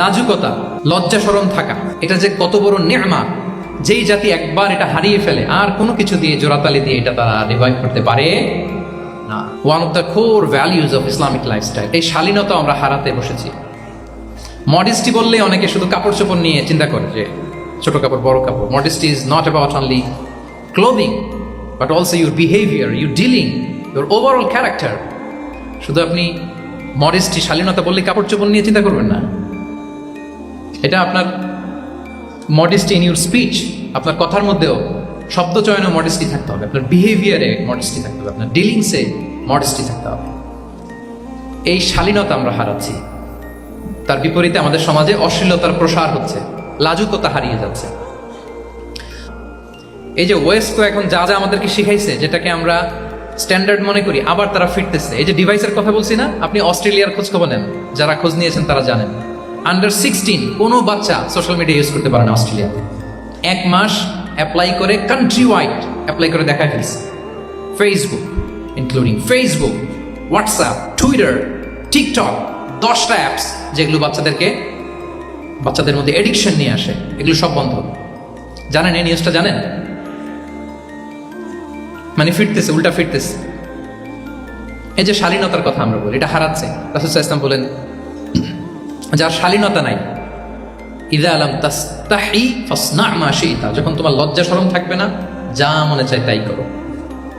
লাজুকতা, লজ্জা শরম থাকা, এটা যে কত বড় নেয়ামা। যেই জাতি একবার এটা হারিয়ে ফেলে আর কোনো কিছু দিয়ে জোড়াতালি দিয়ে এটা তারা রিভাইভ করতে পারে না। One of the core values of Islamic lifestyle. এই শালীনতা আমরা হারাতে বসেছি। মডেস্টি বললে অনেকে শুধু কাপড় চোপড় নিয়ে চিন্তা করে যে ছোট কাপড় বড় কাপড়। Modesty is not about only clothing but also your behaviour, your dealing, your overall character. শুধু আপনি মডেস্টি শালীনতা বললে কাপড় চোপড় নিয়ে চিন্তা করবেন না। এটা আপনার মডেস্টি ইন ইউর স্পিচ, আপনার কথার মধ্যেও শব্দ চয়নে মডেস্টি থাকতে হবে, আপনার বিহেভিয়ারে মডেস্টি থাকতে হবে, আপনার ডিলিংসে মডেস্টি থাকতে হবে। এই শালীনতা আমরা হারাচ্ছি। তার বিপরীতে আমাদের সমাজে অশ্লীলতার প্রসার হচ্ছে, লাজুকতা হারিয়ে যাচ্ছে। এই যে ওয়েস্ট তো এখন যা যা আমাদেরকে শিখাইছে, যেটাকে আমরা স্ট্যান্ডার্ড মনে করি, আবার তারা ফিরতেছে। এই যে ডিভাইসের কথা বলছি না, আপনি অস্ট্রেলিয়ার খোঁজ খবর নেন, যারা খোঁজ নিয়েছেন তারা জানেন আন্ডার 16 কোনো বাচ্চা সোশ্যাল মিডিয়া ইউজ করতে পারে না অস্ট্রেলিয়াতে। 1 মাস অ্যাপ্লাই করে কান্ট্রি ওয়াইড অ্যাপ্লাই করে দেখা ফেলছে। Facebook including Facebook, WhatsApp, Twitter, TikTok, 10টা অ্যাপস যেগুলো বাচ্চাদের মধ্যে এডিকশন নিয়ে আসে, এগুলো সব বন্ধ। জানেন এই নিউজটা? জানেন? মানে ফিরতেছে, উল্টা ফিরতেছে। এই যে শালীনতার কথা আমরা বলি, এটা হারাচ্ছে। রাসূল সাল্লাল্লাহু আলাইহি ওয়াসাল্লাম বলেন, যার শালীনতা নাই, ইযা লাম তাসতাহি ফাসনা মা শি'তা, যখন তোমার লজ্জা শরম থাকবে না, যা মনে চায় তাই করো।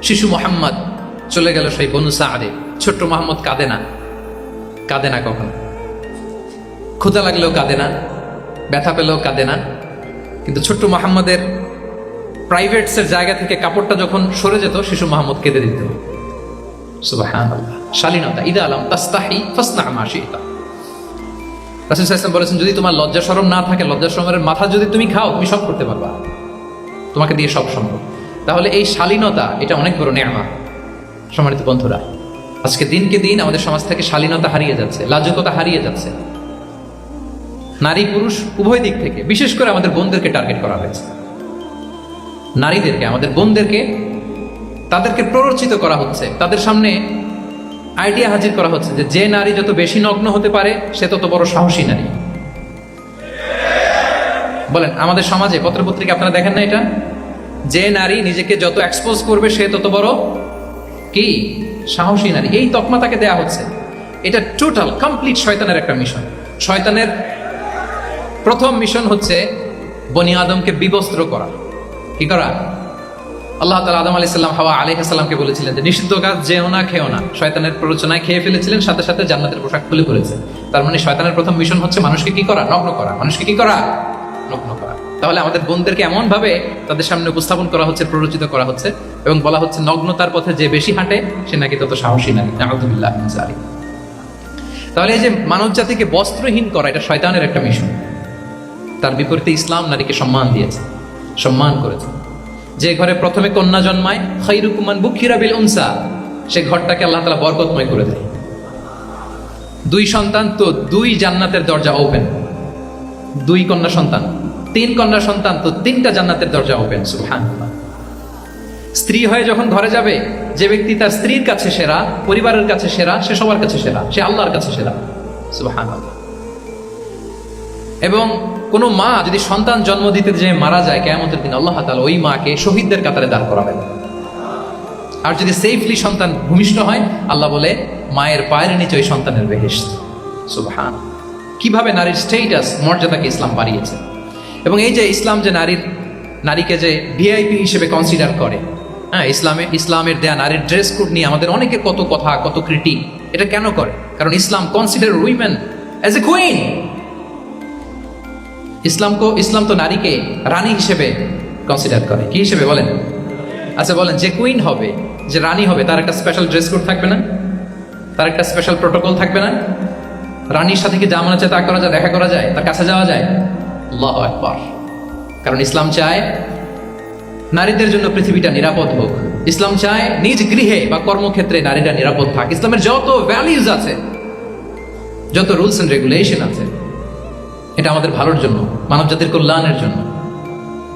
শিশু মুহাম্মদ চলে গেল সেই বনু সা'দে, ছোট্ট মুহাম্মদ কাঁদে না কখনো। ক্ষুধা লাগলেও কাঁদে না, ব্যথা পেলেও কাঁদে না। কিন্তু ছোট্ট মুহাম্মদের প্রাইভেটসের জায়গা থেকে কাপড়টা যখন সরে যেত, শিশু মুহাম্মদ কেঁদে দিত। সুবহানাল্লাহ, শালীনতা। ইযা লাম তাসতাহি ফাসনা মা শি'তা। রাসূল সাল্লাল্লাহু আলাইহি ওয়াসাল্লাম বলেছেন, যদি তোমার লজ্জা শরম না থাকে, লজ্জা শরমের মাথা যদি তুমি খাও, তুমি সব করতে পারবা, তোমাকে দিয়ে সব সম্ভব। তাহলে এই শালীনতা, এটা অনেক বড় নেয়ামা। সম্মানিত বন্ধুরা, আজকে দিনকে দিন আমাদের সমাজ থেকে শালীনতা হারিয়ে যাচ্ছে, লাজুকতা হারিয়ে যাচ্ছে। নারী পুরুষ উভয় দিক থেকে, বিশেষ করে আমাদের বোনদেরকে টার্গেট করা হয়েছে। নারীদেরকে, আমাদের বোনদেরকে, তাদেরকে প্ররোচিত করা হচ্ছে, তাদের সামনে আইডিয়া হাজির করা হচ্ছে যে নারী যত বেশি নগ্ন হতে পারে সে তত বড় সাহসী নারী। বলেন, আমাদের সমাজে পত্রপত্রিকা আপনারা দেখেন না এটা? যে নারী নিজেকে যত এক্সপোজ করবে সে তত বড় কি সাহসী নারী, এই তকমা তাকে দেয়া হচ্ছে। এটা টোটাল কমপ্লিট শয়তানের একটা মিশন। শয়তানের প্রথম মিশন হচ্ছে বনি আদমকে বিবস্ত্র করা। কি করা? আল্লাহ তাআলা আদম আলাইহিস সালাম, হাওয়া আলাইহিস সালামকে বলেছিলেন যে নিষিদ্ধ কাজ যেও না, খেও না। শয়তানের প্ররোচনায় খেয়ে ফেলেছিলেন, সাথে সাথে জান্নাতের পোশাক খুলে পড়েছে। তার মানে শয়তানের প্রথম মিশন হচ্ছে মানুষকে কি করা? নগ্ন করা। মানুষকে কি করা? নগ্ন করা। তাহলে আমাদের বোনদেরকে এমন ভাবে তাদের সামনে উপস্থাপন করা হচ্ছে, প্ররোচিত করা হচ্ছে এবং বলা হচ্ছে নগ্নতার পথে যে বেশি হাঁটে সে নাকি তত সাহসী নারী। নাউযুবিল্লাহ মিন যালিক। তাহলে এই যে মানব জাতিকে বস্ত্রহীন করা, এটা শয়তানের একটা মিশন। তার বিপরীতে ইসলাম নারীকে সম্মান দিয়েছে, সম্মান করেছে। যে ঘরে প্রথমে কন্যা জন্মায়, খায়রুকুম মান বুখিরা বিল উনসা, সে ঘরটাকে আল্লাহ তাআলা বরকতময় করে দেয়। 2 সন্তান তো 2 জান্নাতের দরজা ওপেন। 2 কন্যা সন্তান, 3 কন্যা সন্তান তো 3টা জান্নাতের দরজা ওপেন। সুবহানাল্লাহ। স্ত্রী হয়ে যখন ঘরে যাবে, যে ব্যক্তি তার স্ত্রীর কাছে সেরা, পরিবারের কাছে সেরা, সে সবার কাছে সেরা, সে আল্লাহর কাছে সেরা। সুবহানাল্লাহ। এবং কোনো মা যদি সন্তান জন্ম দিতে যে মারা যায়, কিয়ামতের দিন আল্লাহ তাআলা ওই মাকে শহীদদের কাতারে দাঁড় করাবেন। আর যদি সেফলি সন্তান ভূমিষ্ঠ হয়, আল্লাহ বলে মায়ের পায়ের নিচে ওই সন্তানের বেহেশত। সুবহানাল্লাহ। কিভাবে নারীর স্ট্যাটাস, মর্যাদাকে ইসলাম বাড়িয়েছে। এবং এই যে ইসলাম যে নারীকে যে ভিআইপি হিসেবে কনসিডার করে, হ্যাঁ, ইসলামের দেয়া নারীর ড্রেস কোড নিয়ে আমাদের অনেকের কত কথা, কত ক্রিটিক। এটা কেন করে? কারণ Islam consider women as a queen. ইসলাম তো নারীকে রানী হিসেবে কনসিডার করে। কি হিসেবে বলেন? আচ্ছা বলেন, যে কুইন হবে, যে রানী হবে, তার একটা স্পেশাল ড্রেস কোড থাকবে না? তার একটা স্পেশাল প্রোটোকল থাকবে না? রানীর সাথে কি যা মনে চায় তা করা যায়, দেখা করা যায়, তার কাছে যাওয়া যায়? আল্লাহু আকবার। কারণ ইসলাম চায় নারীদের জন্য পৃথিবীটা নিরাপদ হোক। ইসলাম চায় নিজ গৃহে বা কর্মক্ষেত্রে নারীরা নিরাপদ থাক। ইসলামের যত ভ্যালিউজ আছে, যত রুলস এন্ড রেগুলেশন আছে, এটা আমাদের ভালোর জন্য, মানব জাতির কল্যাণের জন্য।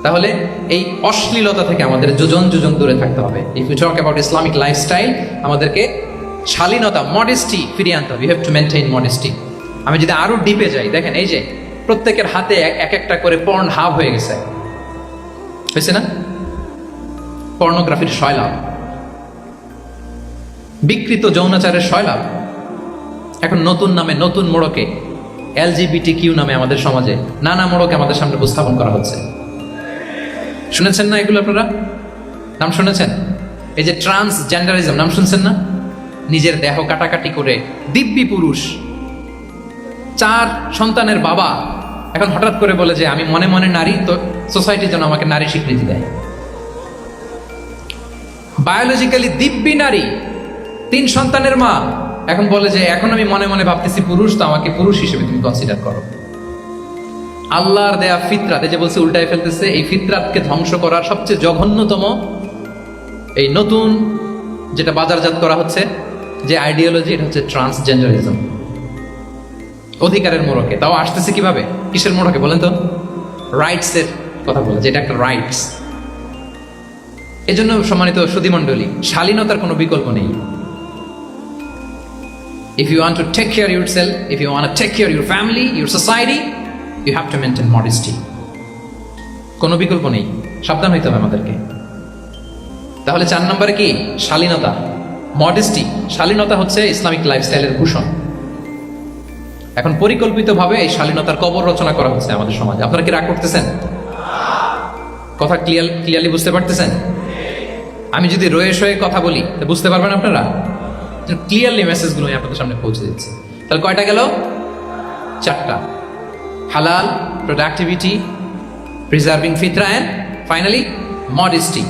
তাহলে এই অশ্লীলতা থেকে আমাদের যোজন দূরে থাকতে হবে। If you talk about Islamic lifestyle, আমাদেরকে শালীনতা, মডেস্টি ফিরিয়ে আনতে হবে। You have to maintain modesty. আমি যদি আরো ডিপে যাই, দেখেন এই যে প্রত্যেকের হাতে এক একটা করে পর্ন হাব হয়ে গেছে, হয়েছে না? পর্নোগ্রাফির শয়লাভ, বিকৃত যৌনাচারের শয়লাভ এখন নতুন নামে, নতুন মোড়কে, LGBTQ নামে আমাদের সমাজে নানা মোড়কে আমাদের সামনে উপস্থাপন করা হচ্ছে। শুনেছেন না এগুলো? আপনারা নাম শুনেছেন? এই যে ট্রান্সজেন্ডারিজম নাম শুনছেন না? নিজের দেহ কাটাকাটি করে দিব্যি পুরুষ, 4 সন্তানের বাবা এখন হঠাৎ করে বলে যে আমি মনে মনে নারী, তো সোসাইটি যেন আমাকে নারী স্বীকৃতি দেয়। বায়োলজিক্যালি দিব্যি নারী, 3 সন্তানের মা এখন বলে যে এখন আমি মনে মনে ভাবতেছি পুরুষ, তো আমাকে পুরুষ হিসেবে তুমি কনসিডার করো। আল্লাহর দেয়া ফিতরাত, এই যে বলছে উল্টায় ফেলতেছে, এই ফিতরাতকে ধ্বংস করার সবচেয়ে জঘন্যতম এই নতুন যেটা বাজারজাত করা হচ্ছে যে আইডিওলজি, এটা হচ্ছে ট্রান্সজেন্ডারিজম। অধিকারের মোড়কে, তাও আসতেছে কিভাবে, কিসের মোড়কে বলেন তো? রাইটস এর কথা বলে, যেটা একটা রাইটস। এজন্য সম্মানিত সুধীমণ্ডলী, শালীনতার কোনো বিকল্প নেই। If you want to take care of yourself, if you want to take care of your family, your society, you have to maintain modesty. কোনো বিকল্প নেই, সাবধান হইতে হবে আমাদেরকে। তাহলে 4 নম্বরে কি? শালীনতা, মডেস্টি। শালীনতা হচ্ছে ইসলামিক লাইফস্টাইলের ভূষণ। এখন পরিকল্পিতভাবে এই শালীনতার কবর রচনা করা হচ্ছে আমাদের সমাজে। আপনারা কি রাগ করতেছেন? কথা ক্লিয়ারলি বুঝতে পারতেছেন? আমি যদি রয়ে শয়ে কথা বলি তো বুঝতে পারবেন আপনারা? ক্লিয়ারলি মেসেজগুলো আমি আপনাদের সামনে পৌঁছে দিচ্ছি। তাহলে কয়টা গেল? 4টা। হালাল, প্রোডাক্টিভিটি, প্রিজার্ভিং ফিতরা, এন্ড ফাইনালি মডেস্টি।